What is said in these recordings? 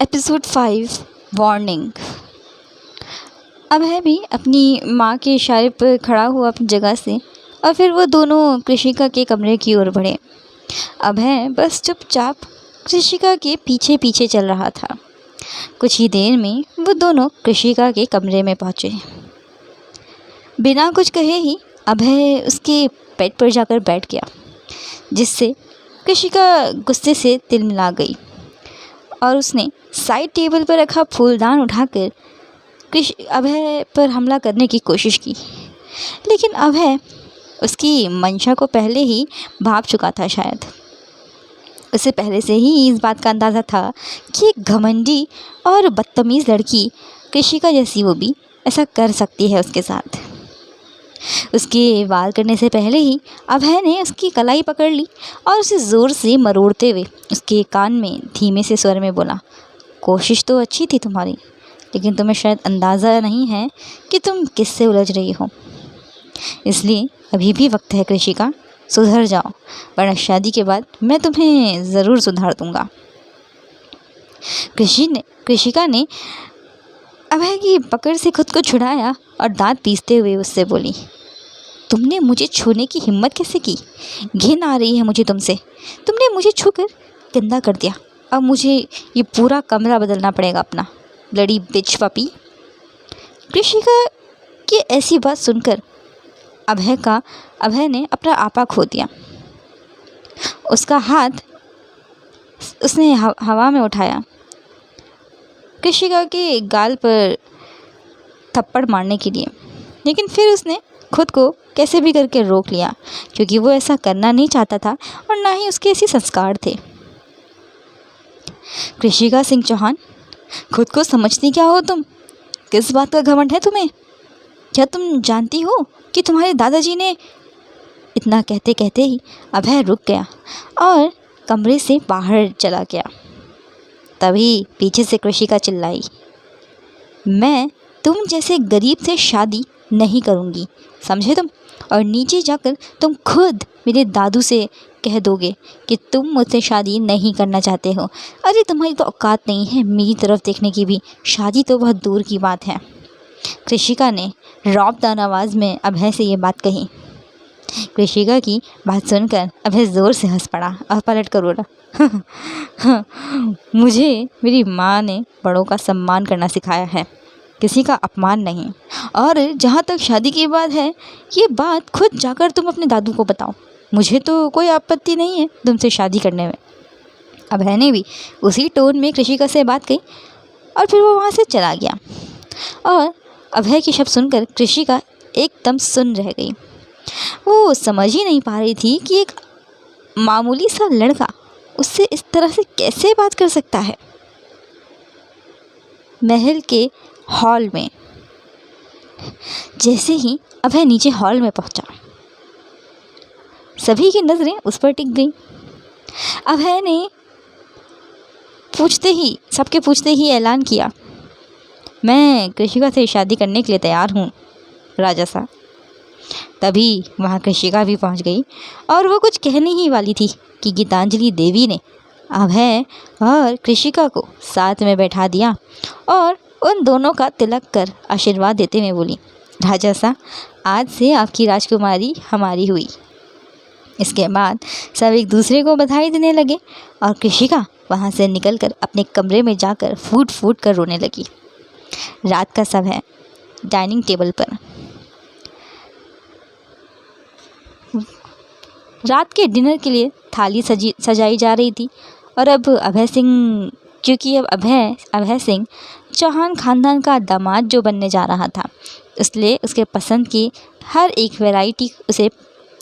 Episode 5 warning. अभय भी अपनी माँ के इशारे पर खड़ा हुआ अपनी जगह से और फिर वो दोनों कृषिका के कमरे की ओर बढ़े। अभय बस चुपचाप कृषिका के पीछे पीछे चल रहा था। कुछ ही देर में वो दोनों कृषिका के कमरे में पहुँचे। बिना कुछ कहे ही अभय उसके बेड पर जाकर बैठ गया, जिससे कृषिका गुस्से से तिलमिला गई और उसने साइड टेबल पर रखा फूलदान उठाकर अभय पर हमला करने की कोशिश की। लेकिन अभय उसकी मंशा को पहले ही भांप चुका था। शायद उसे पहले से ही इस बात का अंदाज़ा था कि एक घमंडी और बदतमीज़ लड़की कृषिका जैसी वो भी ऐसा कर सकती है उसके साथ। उसके वार करने से पहले ही अभय ने उसकी कलाई पकड़ ली और उसे ज़ोर से मरोड़ते हुए उसके कान में धीमे से स्वर में बोला, कोशिश तो अच्छी थी तुम्हारी, लेकिन तुम्हें शायद अंदाज़ा नहीं है कि तुम किससे उलझ रही हो। इसलिए अभी भी वक्त है कृषिका, सुधर जाओ, वरना शादी के बाद मैं तुम्हें ज़रूर सुधार दूँगा। कृषिका ने अभय की पकड़ से खुद को छुड़ाया और दांत पीसते हुए उससे बोली, तुमने मुझे छूने की हिम्मत कैसे की? घिन आ रही है मुझे तुमसे। तुमने मुझे छूकर गंदा कर दिया। अब मुझे ये पूरा कमरा बदलना पड़ेगा अपना, ब्लडी बिच पपी। कृषिका की ऐसी बात सुनकर अभय ने अपना आपा खो दिया। उसका हाथ उसने हवा में उठाया कृषिका के गाल पर थप्पड़ मारने के लिए, लेकिन फिर उसने खुद को कैसे भी करके रोक लिया, क्योंकि वो ऐसा करना नहीं चाहता था और ना ही उसके ऐसे संस्कार थे। कृषिका सिंह चौहान, खुद को समझती क्या हो तुम? किस बात का घमंड है तुम्हें? क्या तुम जानती हो कि तुम्हारे दादाजी ने? इतना कहते कहते ही अभय रुक गया और कमरे से बाहर चला गया। तभी पीछे से कृषिका चिल्लाई, मैं तुम जैसे गरीब से शादी नहीं करूँगी, समझे तुम? और नीचे जाकर तुम खुद मेरे दादू से कह दोगे कि तुम मुझसे शादी नहीं करना चाहते हो। अरे तुम्हारी तो औकात नहीं है मेरी तरफ देखने की भी, शादी तो बहुत दूर की बात है। कृषिका ने रौबदार आवाज़ में अभय से ये बात कही। कृषिका की बात सुनकर अभय ज़ोर से हंस पड़ा और पलट कर बोला, मुझे मेरी माँ ने बड़ों का सम्मान करना सिखाया है, किसी का अपमान नहीं। और जहाँ तक शादी की बात है, ये बात खुद जाकर तुम अपने दादू को बताओ। मुझे तो कोई आपत्ति नहीं है तुमसे शादी करने में। अभय ने भी उसी टोन में कृषिका से बात कही और फिर वो वहाँ से चला गया। और अभय के शब्द सुनकर कृषिका एकदम सुन्न रह गई। वो समझ ही नहीं पा रही थी कि एक मामूली सा लड़का उससे इस तरह से कैसे बात कर सकता है। महल के हॉल में जैसे ही अभय नीचे हॉल में पहुंचा, सभी की नज़रें उस पर टिक गई। अभय ने सबके पूछते ही ऐलान किया, मैं कृषिका से शादी करने के लिए तैयार हूँ राजा साहब। तभी वहाँ कृषिका भी पहुँच गई और वो कुछ कहने ही वाली थी कि गीतांजलि देवी ने अभय और कृषिका को साथ में बैठा दिया और उन दोनों का तिलक कर आशीर्वाद देते हुए बोली, राजा साहब, आज से आपकी राजकुमारी हमारी हुई। इसके बाद सब एक दूसरे को बधाई देने लगे और कृषिका वहाँ से निकलकर अपने कमरे में जाकर फूट फूट कर रोने लगी। रात का समय डाइनिंग टेबल पर रात के डिनर के लिए थाली सजाई जा रही थी और अब अभय सिंह चौहान खानदान का दामाद जो बनने जा रहा था, इसलिए उसके पसंद की हर एक वैरायटी उसे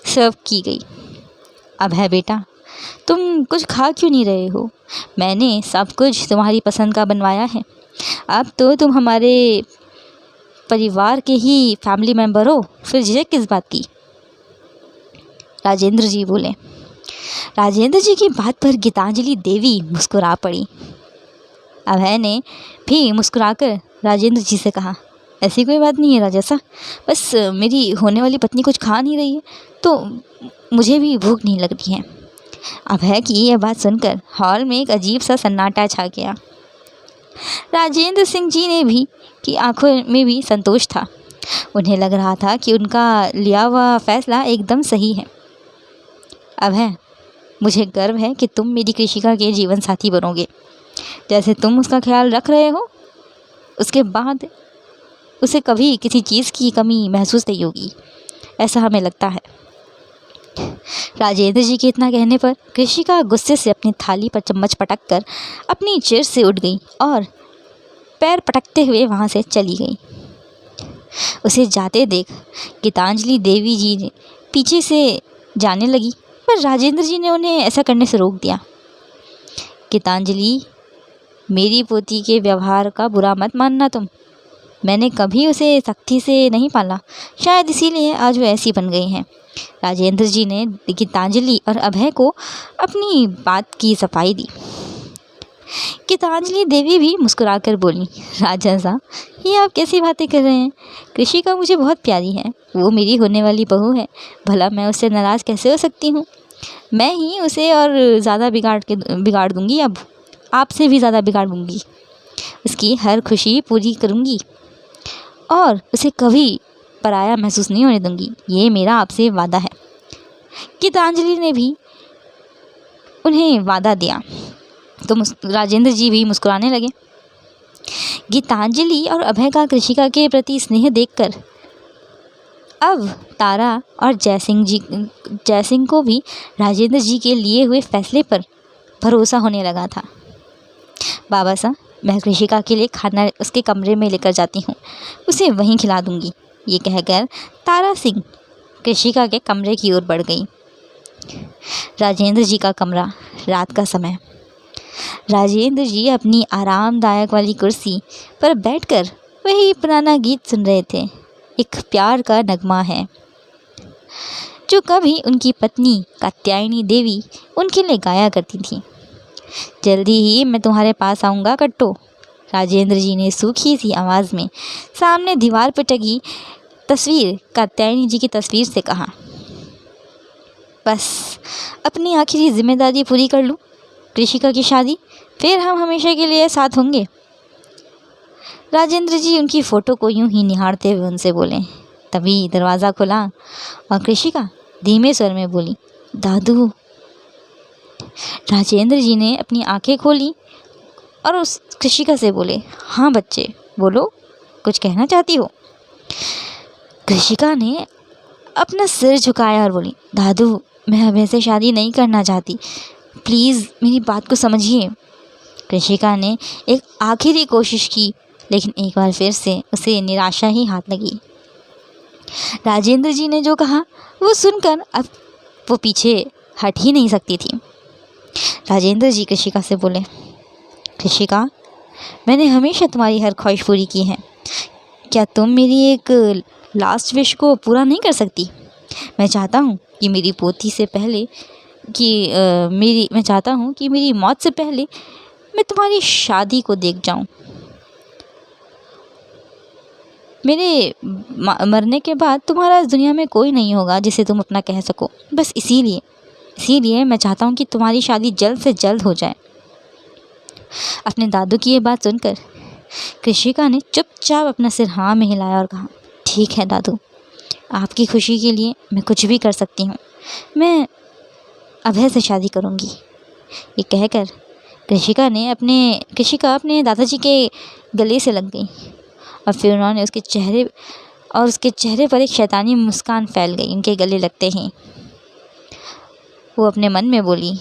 सर्व की गई। अभय बेटा, तुम कुछ खा क्यों नहीं रहे हो? मैंने सब कुछ तुम्हारी पसंद का बनवाया है। अब तो तुम हमारे परिवार के ही फैमिली मेंबर हो, फिर झिझक किस बात की? राजेंद्र जी बोले। राजेंद्र जी की बात पर गीतांजलि देवी मुस्कुरा पड़ी। अभय ने भी मुस्कुराकर राजेंद्र जी से कहा, ऐसी कोई बात नहीं है राजा साहब, बस मेरी होने वाली पत्नी कुछ खा नहीं रही है तो मुझे भी भूख नहीं लग रही है। अभय की यह बात सुनकर हॉल में एक अजीब सा सन्नाटा छा गया। राजेंद्र सिंह जी ने भी की आंखों में भी संतोष था। उन्हें लग रहा था कि उनका लिया हुआ फैसला एकदम सही है। अभय, मुझे गर्व है कि तुम मेरी कृषिका के जीवन साथी बनोगे। जैसे तुम उसका ख्याल रख रहे हो, उसके बाद उसे कभी किसी चीज़ की कमी महसूस नहीं होगी, ऐसा हमें लगता है। राजेंद्र जी के इतना कहने पर कृषिका गुस्से से अपनी थाली पर चम्मच पटक कर अपनी चेयर से उठ गई और पैर पटकते हुए वहाँ से चली गई। उसे जाते देख गीतांजलि देवी जी ने पीछे से जाने लगी, पर राजेंद्र जी ने उन्हें ऐसा करने से रोक दिया। गीतांजलि, मेरी पोती के व्यवहार का बुरा मत मानना तुम। मैंने कभी उसे सख्ती से नहीं पाला, शायद इसीलिए आज वो ऐसी बन गई हैं। राजेंद्र जी ने गीतांजलि और अभय को अपनी बात की सफाई दी। गीतांजलि देवी भी मुस्कुराकर बोली, राजा साहब, ये आप कैसी बातें कर रहे हैं? कृषिका मुझे बहुत प्यारी है, वो मेरी होने वाली बहू है, भला मैं उससे नाराज़ कैसे हो सकती हूँ? मैं ही उसे और ज़्यादा बिगाड़ दूँगी, अब आपसे भी ज़्यादा बिगाड़ दूँगी। उसकी हर खुशी पूरी करूँगी और उसे कभी पराया महसूस नहीं होने दूँगी, ये मेरा आपसे वादा है। गीतांजलि ने भी उन्हें वादा दिया तो राजेंद्र जी भी मुस्कुराने लगे। गीतांजलि और अभय का कृषिका के प्रति स्नेह देखकर अब तारा और जयसिंह को भी राजेंद्र जी के लिए हुए फैसले पर भरोसा होने लगा था। बाबा साहब, मैं कृषिका के लिए खाना उसके कमरे में लेकर जाती हूँ, उसे वहीं खिला दूँगी। ये कहकर तारा सिंह कृषिका के कमरे की ओर बढ़ गई। राजेंद्र जी का कमरा, रात का समय। राजेंद्र जी अपनी आरामदायक वाली कुर्सी पर बैठकर वही पुराना गीत सुन रहे थे। एक प्यार का नगमा है जो कभी उनकी पत्नी कात्यायनी देवी उनके लिए गाया करती थी। जल्दी ही मैं तुम्हारे पास आऊँगा कट्टो, राजेंद्र जी ने सूखी सी आवाज़ में सामने दीवार पर टंगी तस्वीर कात्यायनी जी की तस्वीर से कहा। बस अपनी आखिरी जिम्मेदारी पूरी कर लूँ, कृषिका की शादी, फिर हम हमेशा के लिए साथ होंगे। राजेंद्र जी उनकी फ़ोटो को यूं ही निहारते हुए उनसे बोले। तभी दरवाज़ा खुला और कृषिका धीमे स्वर में बोली, दादू। राजेंद्र जी ने अपनी आंखें खोली और उस कृषिका से बोले, हाँ बच्चे, बोलो, कुछ कहना चाहती हो? कृषिका ने अपना सिर झुकाया और बोली, दादू, मैं अभय से शादी नहीं करना चाहती, प्लीज़ मेरी बात को समझिए। कृषिका ने एक आखिरी कोशिश की, लेकिन एक बार फिर से उसे निराशा ही हाथ लगी। राजेंद्र जी ने जो कहा वो सुनकर अब वो पीछे हट ही नहीं सकती थी। राजेंद्र जी कृषिका से बोले, कृषिका, मैंने हमेशा तुम्हारी हर ख्वाहिश पूरी की है, क्या तुम मेरी एक लास्ट विश को पूरा नहीं कर सकती? मैं चाहता हूँ कि मेरी पोती से पहले मैं चाहता हूँ कि मेरी मौत से पहले मैं तुम्हारी शादी को देख जाऊँ। मेरे मरने के बाद तुम्हारा इस दुनिया में कोई नहीं होगा जिसे तुम अपना कह सको। बस इसीलिए मैं चाहता हूँ कि तुम्हारी शादी जल्द से जल्द हो जाए। अपने दादू की ये बात सुनकर कृषिका ने चुपचाप अपना सिर हाँ में हिलाया और कहा, ठीक है दादू, आपकी खुशी के लिए मैं कुछ भी कर सकती हूँ। मैं अभय से शादी करूँगी। ये कहकर कृषिका अपने दादाजी के गले से लग गई और फिर उन्होंने उसके चेहरे पर एक शैतानी मुस्कान फैल गई उनके गले लगते ही। वो अपने मन में बोली,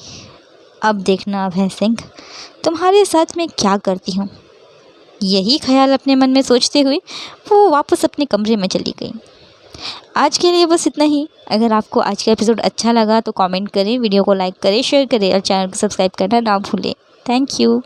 अब देखना अभय सिंह, तुम्हारे साथ मैं क्या करती हूँ। यही ख्याल अपने मन में सोचते हुए वो वापस अपने कमरे में चली गई। आज के लिए बस इतना ही। अगर आपको आज का एपिसोड अच्छा लगा तो कमेंट करें, वीडियो को लाइक करें, शेयर करें और चैनल को सब्सक्राइब करना ना भूलें। Thank you.